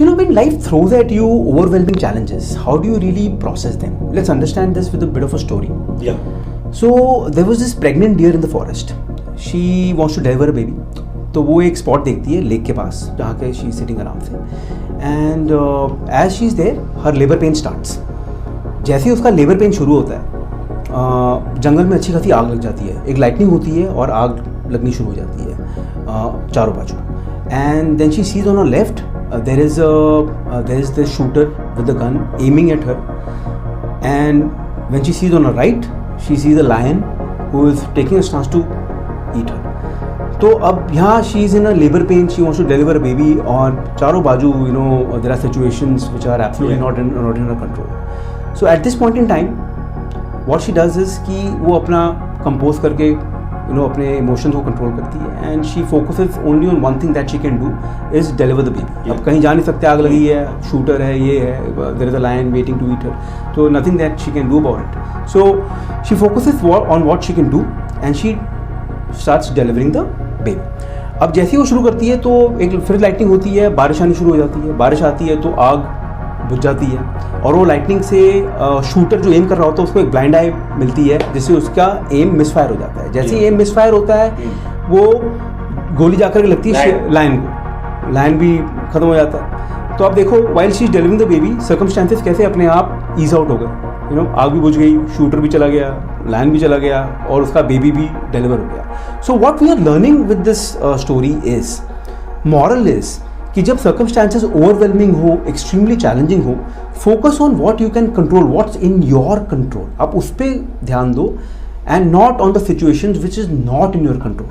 So, when life throws at you overwhelming challenges, how do you really process them? Let's understand this with a bit of a story. Yeah. So, there was this pregnant deer in the forest. She wants to deliver a baby. तो वो एक spot देखती है lake के पास जहाँ के she is sitting आराम से and as she is there her labour pain starts. जैसे ही उसका लेबर पेन शुरू होता है जंगल में अच्छी खासी आग लग जाती है. एक लाइटनिंग होती है और आग लगनी शुरू हो जाती है चारों बाजू. And then she sees on a left there is the shooter with the gun aiming at her, and when she sees on her right she sees a lion who is taking a stance to eat her. तो अब यहाँ she is in a labor pain, she wants to deliver a baby और चारों बाजू there are situations which are absolutely not in her control. So at this point in time what she does is कि वो अपना compose करके अपने emotions को control करती है and she focuses only on one thing that she can do is deliver the baby. अब कहीं जा नहीं सकते, आग लगी है, शूटर है, ये है, there is a lion waiting to eat her, तो nothing that she can do about it. So she focuses on what she can do and she starts delivering the baby. अब जैसे ही वो शुरू करती है तो एक फिर लाइटनिंग होती है, बारिश आनी शुरू हो जाती है. बारिश आती है तो आग बुझ जाती है और वो लाइटनिंग से शूटर जो एम कर रहा होता है उसको एक ब्लाइंड आई मिलती है जिससे उसका एम मिसफायर हो जाता है. जैसे ही एम मिसफायर होता है वो गोली जाकर के लगती है लायन को, लायन भी खत्म हो जाता है. तो आप देखो while she is delivering the baby circumstances कैसे अपने आप ईज आउट हो गए. आग भी बुझ गई, शूटर भी चला गया, लायन भी चला गया और उसका बेबी भी डिलीवर हो गया. So what we are learning with this story is, moral is कि जब सर्कमस्टांसेस ओवरवेलमिंग हो, एक्सट्रीमली चैलेंजिंग हो, focus on what you can control, what's in your control. आप उस पर ध्यान दो and not on the situations which is not in your control.